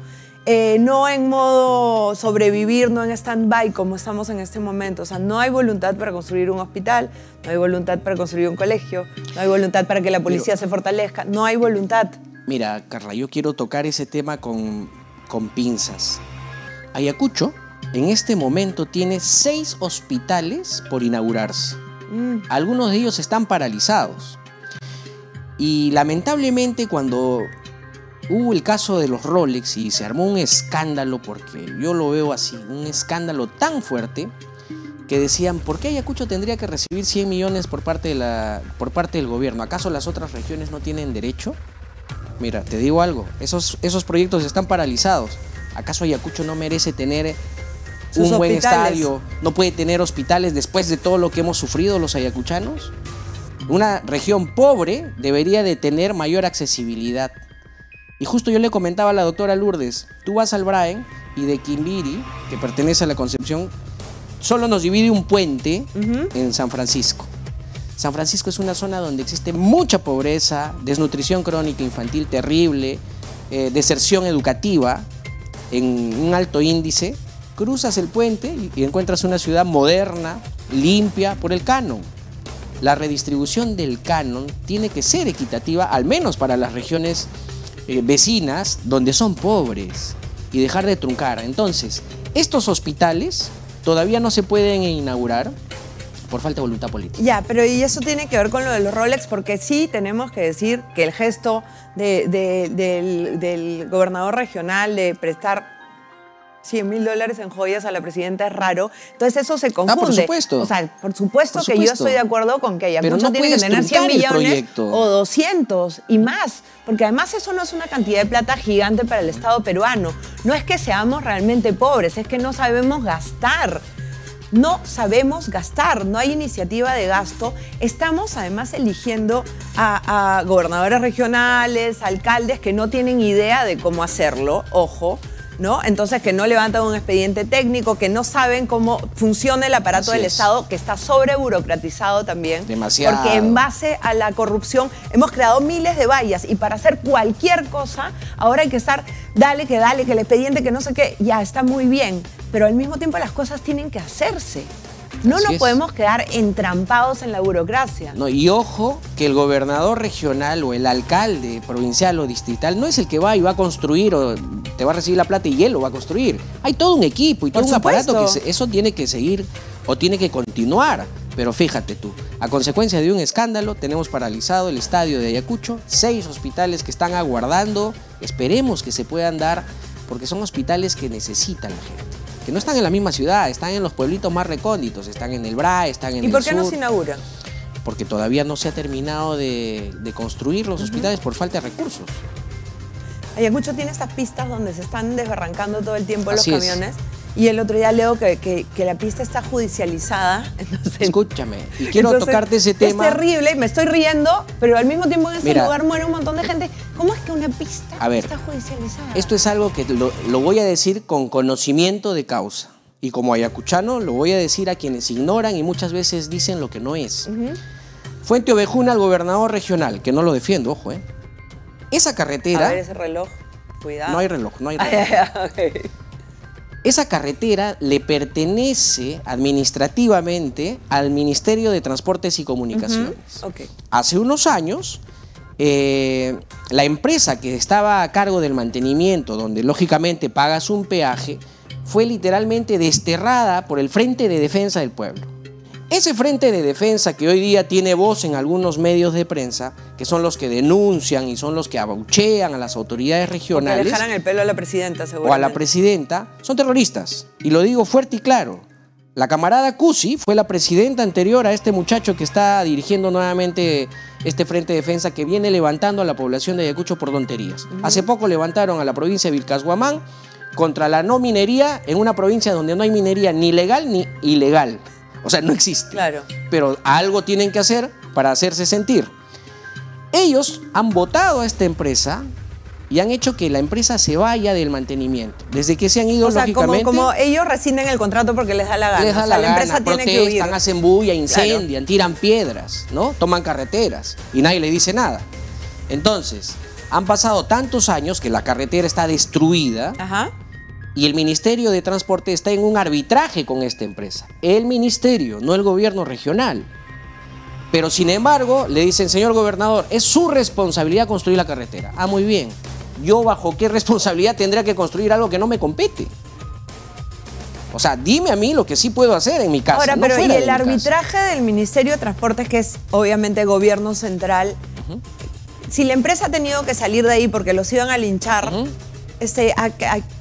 No en modo sobrevivir, no en stand-by como estamos en este momento. O sea, no hay voluntad para construir un hospital, no hay voluntad para construir un colegio, no hay voluntad para que la policía se fortalezca, no hay voluntad. Mira, Carla, yo quiero tocar ese tema con pinzas. Ayacucho, en este momento, tiene 6 hospitales por inaugurarse. Algunos de ellos están paralizados. Y lamentablemente, cuando hubo el caso de los Rolex y se armó un escándalo, porque yo lo veo así, un escándalo tan fuerte, que decían, ¿por qué Ayacucho tendría que recibir 100 millones por parte del gobierno? ¿Acaso las otras regiones no tienen derecho? Mira, te digo algo, esos proyectos están paralizados. ¿Acaso Ayacucho no merece tener un buen estadio? ¿No puede tener hospitales después de todo lo que hemos sufrido los ayacuchanos? Una región pobre debería de tener mayor accesibilidad. Y justo yo le comentaba a la doctora Lourdes, tú vas al Braen y de Quimbiri, que pertenece a la Concepción, solo nos divide un puente en San Francisco. San Francisco es una zona donde existe mucha pobreza, desnutrición crónica infantil terrible, deserción educativa en un alto índice. Cruzas el puente y encuentras una ciudad moderna, limpia, por el canon. La redistribución del canon tiene que ser equitativa, al menos para las regiones vecinas donde son pobres, y dejar de truncar. Entonces, estos hospitales todavía no se pueden inaugurar por falta de voluntad política. Ya, pero y eso tiene que ver con lo de los Rolex, porque sí tenemos que decir que el gesto del gobernador regional de prestar $100.000 en joyas a la presidenta es raro. Entonces eso se confunde. Por supuesto. O sea, por supuesto que yo estoy de acuerdo con que Ayacucho no tiene que tener 100 millones proyecto, o 200 y más. Porque además eso no es una cantidad de plata gigante para el Estado peruano. No es que seamos realmente pobres, es que no sabemos gastar. No sabemos gastar, no hay iniciativa de gasto. Estamos además eligiendo a gobernadores regionales, alcaldes que no tienen idea de cómo hacerlo, ojo, ¿no? Entonces, que no levantan un expediente técnico, que no saben cómo funciona el aparato del Estado, que está sobreburocratizado también. Demasiado. Porque en base a la corrupción hemos creado miles de vallas y para hacer cualquier cosa, ahora hay que estar, dale, que el expediente, que no sé qué, ya está muy bien, pero al mismo tiempo las cosas tienen que hacerse. No nos podemos quedar entrampados en la burocracia. No, y ojo que el gobernador regional o el alcalde provincial o distrital no es el que va y va a construir o te va a recibir la plata y él lo va a construir. Hay todo un equipo y todo un aparato que eso tiene que seguir o tiene que continuar. Pero fíjate tú, a consecuencia de un escándalo tenemos paralizado el estadio de Ayacucho, 6 hospitales que están aguardando, esperemos que se puedan dar porque son hospitales que necesitan la gente. Que no están en la misma ciudad, están en los pueblitos más recónditos, están en el Bra, están en el sur. ¿Y por qué no se inaugura? Porque todavía no se ha terminado de construir los hospitales por falta de recursos. Ayacucho tiene estas pistas donde se están desbarrancando todo el tiempo los camiones. Y el otro día leo que la pista está judicializada. Entonces, escúchame, y quiero tocarte ese tema. Es terrible, me estoy riendo, pero al mismo tiempo en ese lugar muere un montón de gente. ¿Cómo es que una pista está judicializada? Esto es algo que lo voy a decir con conocimiento de causa. Y como ayacuchano lo voy a decir a quienes ignoran y muchas veces dicen lo que no es. Fuente Ovejuna al gobernador regional, que no lo defiendo, ojo, Esa carretera... A ver ese reloj, cuidado. No hay reloj, no hay reloj. Okay. Esa carretera le pertenece administrativamente al Ministerio de Transportes y Comunicaciones. Hace unos años, la empresa que estaba a cargo del mantenimiento, donde lógicamente pagas un peaje, fue literalmente desterrada por el Frente de Defensa del Pueblo. Ese Frente de Defensa que hoy día tiene voz en algunos medios de prensa, que son los que denuncian y son los que abuchean a las autoridades regionales. O que le jalan el pelo a la presidenta, seguramente. O a la presidenta, son terroristas. Y lo digo fuerte y claro. La camarada Cusi fue la presidenta anterior a este muchacho que está dirigiendo nuevamente este Frente de Defensa que viene levantando a la población de Ayacucho por tonterías. Hace poco levantaron a la provincia de Vilcashuamán contra la no minería en una provincia donde no hay minería ni legal ni ilegal. O sea, no existe. Claro. Pero algo tienen que hacer para hacerse sentir. Ellos han votado a esta empresa y han hecho que la empresa se vaya del mantenimiento. Desde que se han ido, O sea, lógicamente... como ellos rescinden el contrato porque les da la gana. Les da o sea, la empresa gana, tiene que huir. protestan, hacen bulla, incendian, tiran piedras, ¿no? Toman carreteras y nadie le dice nada. Entonces, han pasado tantos años que la carretera está destruida. Ajá. Y el Ministerio de Transporte está en un arbitraje con esta empresa. El ministerio, no el gobierno regional. Pero sin embargo, le dicen, señor gobernador, es su responsabilidad construir la carretera. Ah, muy bien. ¿Yo bajo qué responsabilidad tendría que construir algo que no me compete? O sea, dime a mí lo que sí puedo hacer en mi casa. Ahora, no pero fuera y de el mi arbitraje casa. del Ministerio de Transportes, que es obviamente gobierno central, si la empresa ha tenido que salir de ahí porque los iban a linchar,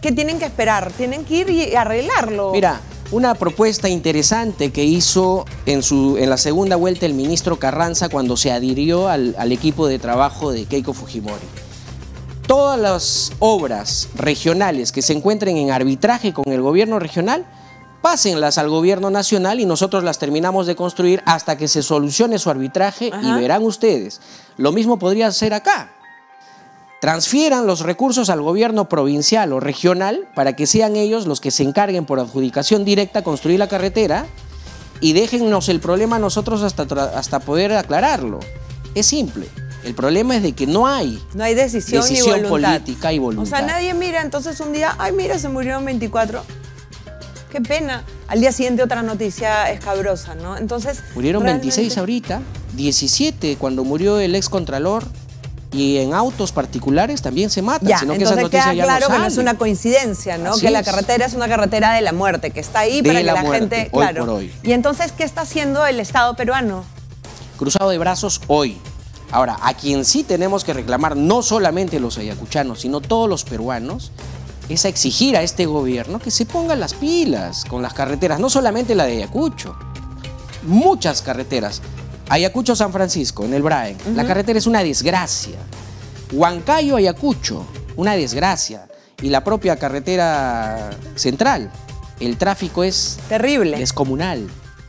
¿qué tienen que esperar? Tienen que ir y arreglarlo. Mira, una propuesta interesante que hizo en la segunda vuelta el ministro Carranza cuando se adhirió al equipo de trabajo de Keiko Fujimori. Todas las obras regionales que se encuentren en arbitraje con el gobierno regional, pásenlas al gobierno nacional y nosotros las terminamos de construir hasta que se solucione su arbitraje. Ajá. Y verán ustedes. Lo mismo podría ser acá. Transfieran los recursos al gobierno provincial o regional para que sean ellos los que se encarguen por adjudicación directa a construir la carretera y déjennos el problema a nosotros hasta poder aclararlo. Es simple. El problema es de que no hay decisión ni voluntad. Política y voluntad. O sea, nadie mira, entonces un día, ay, mira, se murieron 24. Qué pena. Al día siguiente otra noticia escabrosa, ¿no? Entonces, murieron realmente... 26 ahorita, 17 cuando murió el excontralor. Y en autos particulares también se matan, ya, sino que entonces esa noticia queda ya claro no que no es una coincidencia, ¿no? Que la carretera es una carretera de la muerte, que está ahí para que la gente... Hoy por hoy. Y entonces, ¿qué está haciendo el Estado peruano? Cruzado de brazos hoy. Ahora, a quien sí tenemos que reclamar, no solamente los ayacuchanos, sino todos los peruanos, es a exigir a este gobierno que se ponga las pilas con las carreteras, no solamente la de Ayacucho, muchas carreteras. Ayacucho-San Francisco, en el Braen, la carretera es una desgracia. Huancayo-Ayacucho, una desgracia. Y la propia carretera central, el tráfico es terrible, descomunal.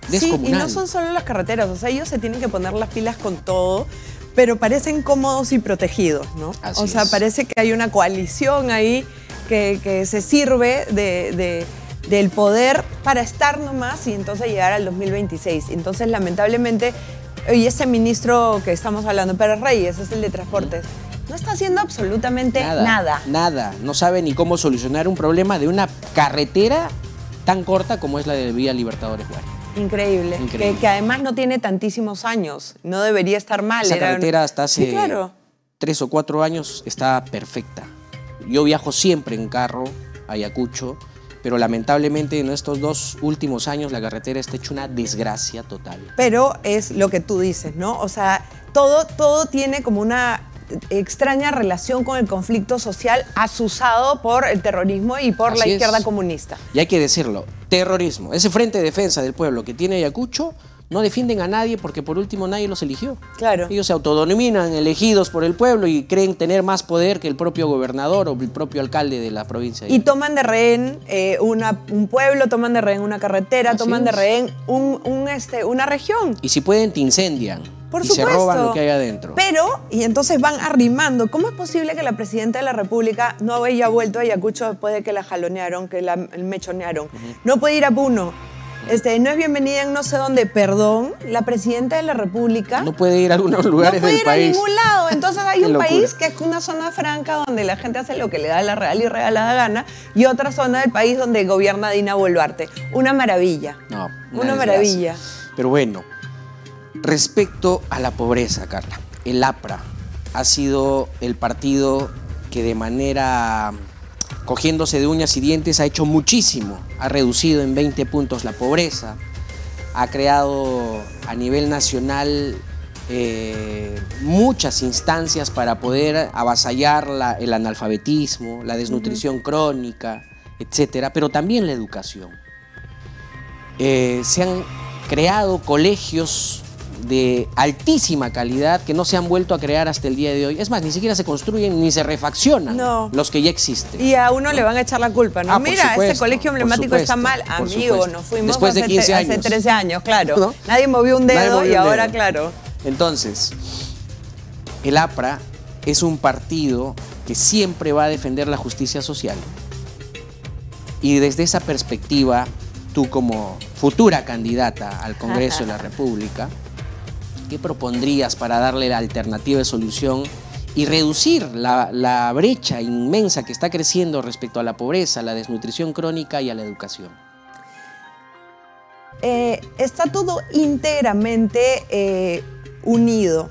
Sí, y no son solo las carreteras, o sea, ellos se tienen que poner las pilas con todo, pero parecen cómodos y protegidos, ¿no? O sea, parece que hay una coalición ahí que se sirve del poder para estar nomás y entonces llegar al 2026. Entonces, lamentablemente, y ese ministro que estamos hablando, Pérez Reyes, es el de Transportes, no está haciendo absolutamente nada. Nada, no sabe ni cómo solucionar un problema de una carretera tan corta como es la de Vía Libertadores Guari. Increíble. Que además no tiene tantísimos años, no debería estar mal. Esa carretera hasta hace sí, claro. 3 o 4 años está perfecta. Yo viajo siempre en carro a Ayacucho, pero lamentablemente en estos 2 últimos años la carretera está hecha una desgracia total. Pero es lo que tú dices, ¿no? O sea, todo tiene como una extraña relación con el conflicto social azuzado por el terrorismo y por la izquierda comunista. Y hay que decirlo, terrorismo, ese frente de defensa del pueblo que tiene Ayacucho, no defienden a nadie porque por último nadie los eligió. Claro. Ellos se autodenominan elegidos por el pueblo y creen tener más poder que el propio gobernador o el propio alcalde de la provincia. Y toman de rehén un pueblo, toman de rehén una carretera, toman de rehén una región. Y si pueden te incendian. Por y supuesto. Se roban lo que hay adentro. Pero, y entonces van arrimando. ¿Cómo es posible que la presidenta de la República no haya vuelto a Ayacucho después de que la jalonearon, que la mechonearon? No puede ir a Puno. No es bienvenida en no sé dónde. Perdón, la presidenta de la República... No puede ir a algunos lugares del país. No puede ir a ningún lado. Entonces hay un país que es una zona franca donde la gente hace lo que le da la real y regalada gana y otra zona del país donde gobierna Dina Boluarte. Una maravilla. No, una maravilla. Pero bueno, respecto a la pobreza, Carla, el APRA ha sido el partido que de manera... cogiéndose de uñas y dientes, ha hecho muchísimo. Ha reducido en 20 puntos la pobreza, ha creado a nivel nacional muchas instancias para poder avasallar el analfabetismo, la desnutrición crónica, etcétera, pero también la educación. Se han creado colegios de altísima calidad que no se han vuelto a crear hasta el día de hoy. Es más, ni siquiera se construyen ni se refaccionan los que ya existen. Y a uno le van a echar la culpa, ¿no? Mira, supuesto, este colegio emblemático está mal. Amigo, nos fuimos después de 15 años. hace 13 años, claro. ¿No? Nadie movió un dedo y ahora, claro. Entonces, el APRA es un partido que siempre va a defender la justicia social. Y desde esa perspectiva, tú como futura candidata al Congreso de la República, ¿qué propondrías para darle la alternativa de solución y reducir la brecha inmensa que está creciendo respecto a la pobreza, a la desnutrición crónica y a la educación? Está todo íntegramente unido.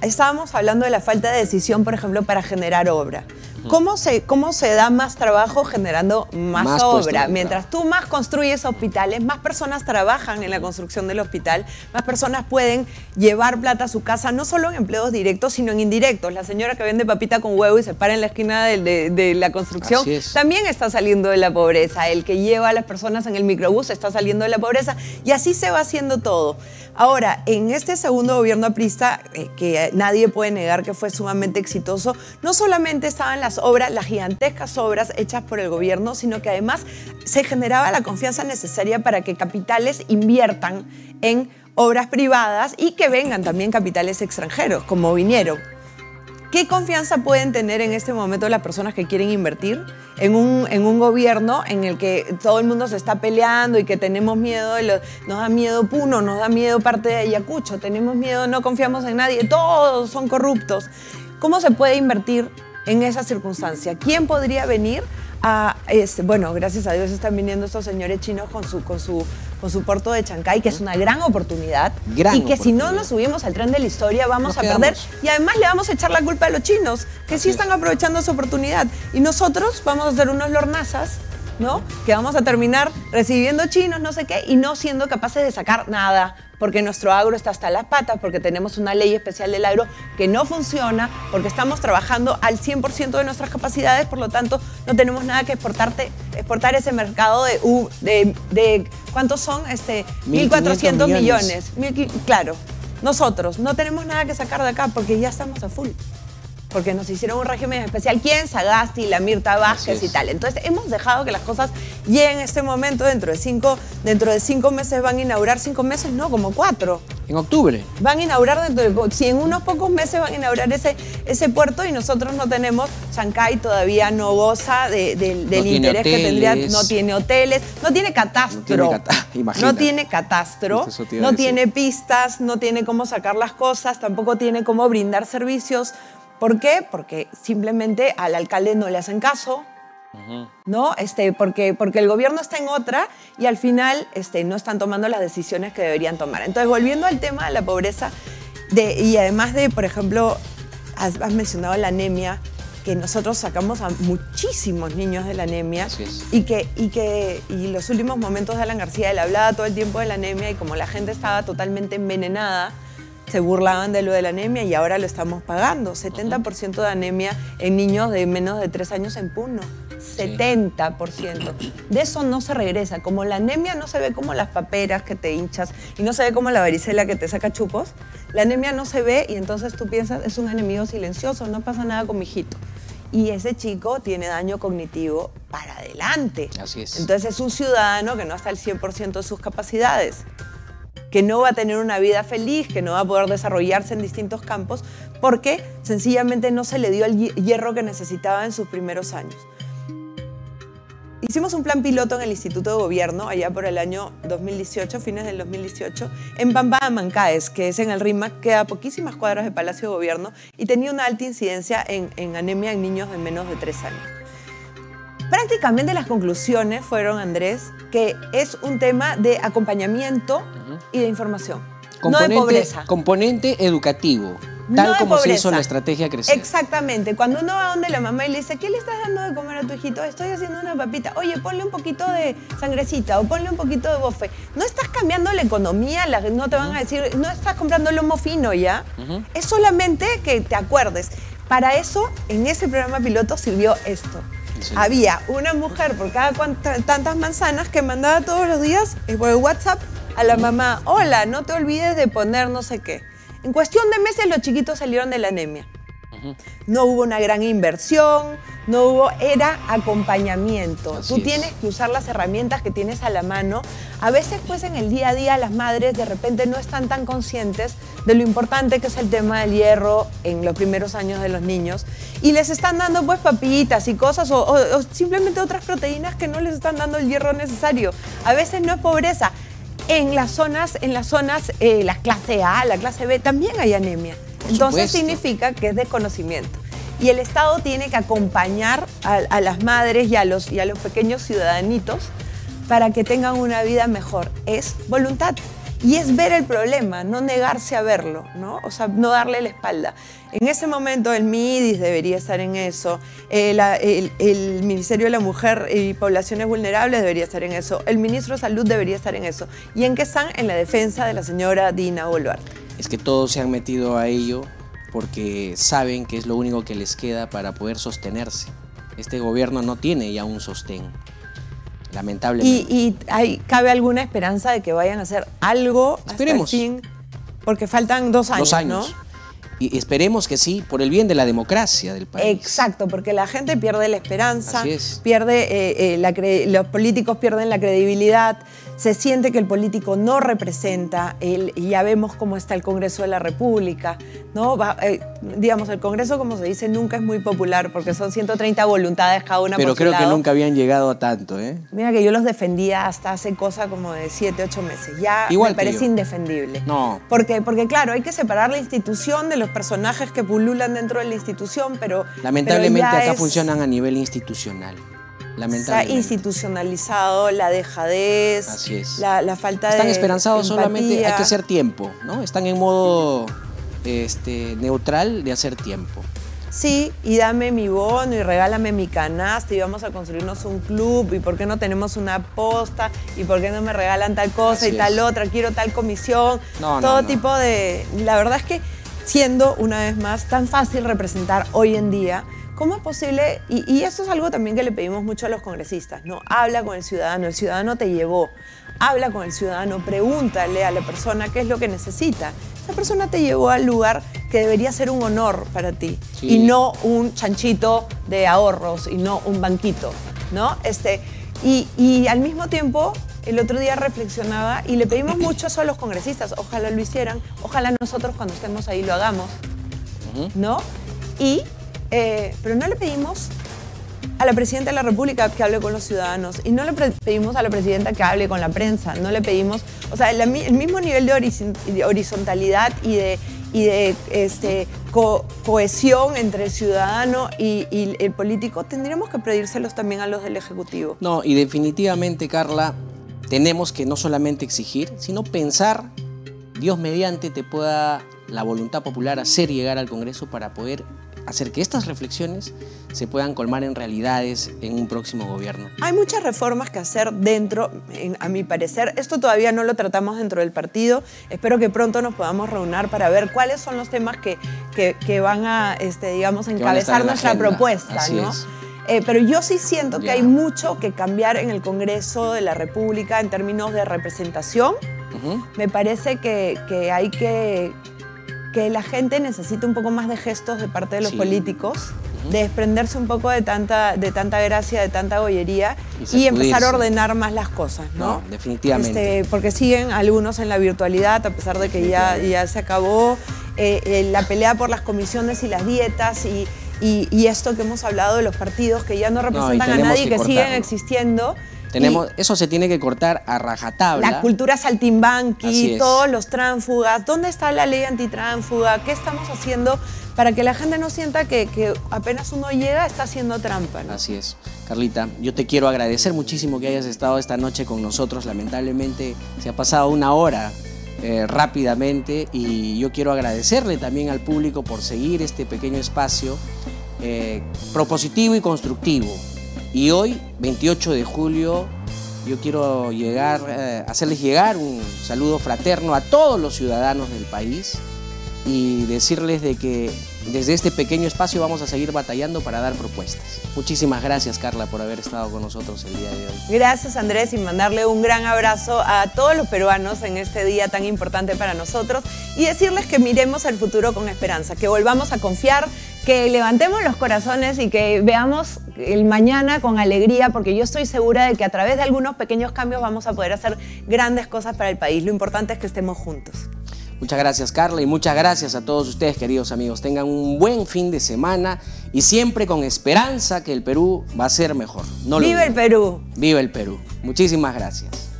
Estábamos hablando de la falta de decisión, por ejemplo, para generar obra. ¿Cómo se da más trabajo generando más obra? Mientras tú más construyes hospitales, más personas trabajan en la construcción del hospital, más personas pueden llevar plata a su casa, no solo en empleos directos, sino en indirectos. La señora que vende papita con huevo y se para en la esquina de la construcción también está saliendo de la pobreza. El que lleva a las personas en el microbús está saliendo de la pobreza y así se va haciendo todo. Ahora, en este segundo gobierno aprista, que nadie puede negar que fue sumamente exitoso, no solamente estaban las obras, las gigantescas obras hechas por el gobierno, sino que además se generaba la confianza necesaria para que capitales inviertan en obras privadas y que vengan también capitales extranjeros, como vinieron. ¿Qué confianza pueden tener en este momento las personas que quieren invertir en un gobierno en el que todo el mundo se está peleando y que tenemos miedo, nos da miedo Puno, nos da miedo parte de Ayacucho, tenemos miedo, no confiamos en nadie, todos son corruptos? ¿Cómo se puede invertir en esa circunstancia? ¿Quién podría venir a... bueno, gracias a Dios están viniendo estos señores chinos con su puerto de Chancay, que es una gran oportunidad. Si no nos subimos al tren de la historia vamos a perder. Y además le vamos a echar la culpa a los chinos, que sí están aprovechando esa oportunidad. Y nosotros vamos a ser unos lornazas, ¿no? Que vamos a terminar recibiendo chinos, no sé qué, y no siendo capaces de sacar nada, porque nuestro agro está hasta las patas, porque tenemos una ley especial del agro que no funciona, porque estamos trabajando al 100% de nuestras capacidades, por lo tanto no tenemos nada que exportar ese mercado de ¿cuántos son? 1.400 millones. Claro, nosotros no tenemos nada que sacar de acá porque ya estamos a full. Porque nos hicieron un régimen especial. ¿Quién? Sagasti, la Mirta Vázquez y tal. Entonces hemos dejado que las cosas lleguen en este momento. Dentro de 5 meses van a inaugurar, 5 meses no, como 4. En octubre. Van a inaugurar, si en unos pocos meses van a inaugurar ese puerto y nosotros no tenemos, Chancay todavía no goza del interés que tendría, no tiene hoteles, no tiene catastro. No tiene catastro, no tiene pistas, no tiene cómo sacar las cosas, tampoco tiene cómo brindar servicios. ¿Por qué? Porque simplemente al alcalde no le hacen caso, ¿no? Porque el gobierno está en otra y al final no están tomando las decisiones que deberían tomar. Entonces, volviendo al tema de la pobreza, y además de, por ejemplo, has mencionado la anemia, que nosotros sacamos a muchísimos niños de la anemia y los últimos momentos de Alan García, él hablaba todo el tiempo de la anemia y como la gente estaba totalmente envenenada, se burlaban de lo de la anemia y ahora lo estamos pagando. 70% de anemia en niños de menos de 3 años en Puno. 70%. De eso no se regresa. Como la anemia no se ve como las paperas que te hinchas y no se ve como la varicela que te saca chupos, la anemia no se ve y entonces tú piensas es un enemigo silencioso, no pasa nada con mi hijito. Y ese chico tiene daño cognitivo para adelante. Así es. Entonces es un ciudadano que no está al 100% de sus capacidades, que no va a tener una vida feliz, que no va a poder desarrollarse en distintos campos, porque sencillamente no se le dio el hierro que necesitaba en sus primeros años. Hicimos un plan piloto en el Instituto de Gobierno, allá por el año 2018, fines del 2018, en Pampamancaes, que es en el RIMAC, queda a poquísimas cuadras del Palacio de Gobierno, y tenía una alta incidencia en anemia en niños de menos de 3 años. Prácticamente las conclusiones fueron, Andrés, que es un tema de acompañamiento y de información, no de pobreza. Componente educativo, tal como se hizo la estrategia Crecer. Exactamente. Cuando uno va donde la mamá y le dice, ¿qué le estás dando de comer a tu hijito? Estoy haciendo una papita. Oye, ponle un poquito de sangrecita o ponle un poquito de bofe. No estás cambiando la economía, no te van a decir, no estás comprando lomo fino ya. Es solamente que te acuerdes. Para eso, en ese programa piloto sirvió esto. Sí. Había una mujer por cada tantas manzanas que mandaba todos los días por el WhatsApp a la mamá, hola, no te olvides de poner no sé qué. En cuestión de meses los chiquitos salieron de la anemia. No hubo una gran inversión, no hubo, era acompañamiento. Tú tienes que usar las herramientas que tienes a la mano. A veces, pues, en el día a día las madres de repente no están tan conscientes de lo importante que es el tema del hierro en los primeros años de los niños y les están dando, pues, papillitas y cosas o simplemente otras proteínas que no les están dando el hierro necesario. A veces no es pobreza. En las zonas, la clase A, la clase B, también hay anemia. Entonces significa que es desconocimiento. Y el Estado tiene que acompañar a las madres y a los pequeños ciudadanitos para que tengan una vida mejor. Es voluntad. Y es ver el problema, no negarse a verlo, ¿no? O sea, no darle la espalda. En ese momento el MIDIS debería estar en eso, el Ministerio de la Mujer y Poblaciones Vulnerables debería estar en eso, el Ministro de Salud debería estar en eso. ¿Y en qué están? En la defensa de la señora Dina Boluarte. Es que todos se han metido a ello porque saben que es lo único que les queda para poder sostenerse. Este gobierno no tiene ya un sostén, lamentablemente. ¿Y cabe alguna esperanza de que vayan a hacer algo hasta el fin? Porque faltan 2 años, 2 años, ¿no? Y esperemos que sí, por el bien de la democracia del país. Exacto, porque la gente pierde la esperanza, Así es. Los políticos pierden la credibilidad, se siente que el político no representa, y ya vemos cómo está el Congreso de la República, ¿no? Digamos, el Congreso, como se dice, nunca es muy popular porque son 130 voluntades cada una. Pero creo que nunca habían llegado a tanto, ¿eh? Mira que yo los defendía hasta hace cosa como de 7, 8 meses. Ya me parece indefendible. No. Porque claro, hay que separar la institución de los personajes que pululan dentro de la institución, pero lamentablemente acá funcionan a nivel institucional. Se ha institucionalizado la dejadez, así es. La falta Están de esperanzados empatía. Solamente, hay que hacer tiempo, ¿no? Están en modo neutral de hacer tiempo. Sí, y dame mi bono y regálame mi canasta y vamos a construirnos un club y por qué no tenemos una posta y por qué no me regalan tal cosa y tal otra, quiero tal comisión, todo tipo de... La verdad es que siendo, una vez más, tan fácil representar hoy en día, ¿cómo es posible? Y esto es algo también que le pedimos mucho a los congresistas, ¿no? Habla con el ciudadano te llevó, habla con el ciudadano, pregúntale a la persona qué es lo que necesita. Esa persona te llevó al lugar que debería ser un honor para ti y no un chanchito de ahorros y no un banquito, ¿no? Y al mismo tiempo, el otro día reflexionaba y le pedimos mucho eso a los congresistas, ojalá lo hicieran, ojalá nosotros cuando estemos ahí lo hagamos, ¿no? Pero no le pedimos a la Presidenta de la República que hable con los ciudadanos y no le pedimos a la Presidenta que hable con la prensa, no le pedimos, o sea, el mismo nivel de horizontalidad y de cohesión entre el ciudadano y el político tendríamos que pedírselos también a los del Ejecutivo. No, y definitivamente, Carla, tenemos que no solamente exigir, sino pensar, Dios mediante te pueda la voluntad popular hacer llegar al Congreso para poder hacer que estas reflexiones se puedan colmar en realidades en un próximo gobierno. Hay muchas reformas que hacer dentro, a mi parecer. Esto todavía no lo tratamos dentro del partido. Espero que pronto nos podamos reunir para ver cuáles son los temas que van a, digamos, encabezar nuestra propuesta, ¿no? Pero yo sí siento que hay mucho que cambiar en el Congreso de la República en términos de representación. Me parece que hay que la gente necesita un poco más de gestos de parte de los políticos, de desprenderse un poco de tanta gracia, de tanta gollería y empezar a ordenar más las cosas, ¿no? No, definitivamente. Porque siguen algunos en la virtualidad, a pesar de que ya se acabó la pelea por las comisiones y las dietas y esto que hemos hablado de los partidos que ya no representan a nadie y que siguen existiendo. Eso se tiene que cortar a rajatabla. La cultura saltimbanqui, todos los tránsfugas. ¿Dónde está la ley antitránfuga? ¿Qué estamos haciendo para que la gente no sienta que apenas uno llega está haciendo trampa, ¿no? Así es. Carlita, yo te quiero agradecer muchísimo que hayas estado esta noche con nosotros. Lamentablemente se ha pasado una hora rápidamente y yo quiero agradecerle también al público por seguir este pequeño espacio propositivo y constructivo. Y hoy, 28 de julio, yo quiero hacerles llegar un saludo fraterno a todos los ciudadanos del país y decirles de que desde este pequeño espacio vamos a seguir batallando para dar propuestas. Muchísimas gracias, Carla, por haber estado con nosotros el día de hoy. Gracias, Andrés, y mandarle un gran abrazo a todos los peruanos en este día tan importante para nosotros y decirles que miremos al futuro con esperanza, que volvamos a confiar, que levantemos los corazones y que veamos el mañana con alegría, porque yo estoy segura de que a través de algunos pequeños cambios vamos a poder hacer grandes cosas para el país. Lo importante es que estemos juntos. Muchas gracias, Carla, y muchas gracias a todos ustedes, queridos amigos. Tengan un buen fin de semana y siempre con esperanza que el Perú va a ser mejor. No lo ¡Viva el Perú! ¡Viva el Perú! Muchísimas gracias.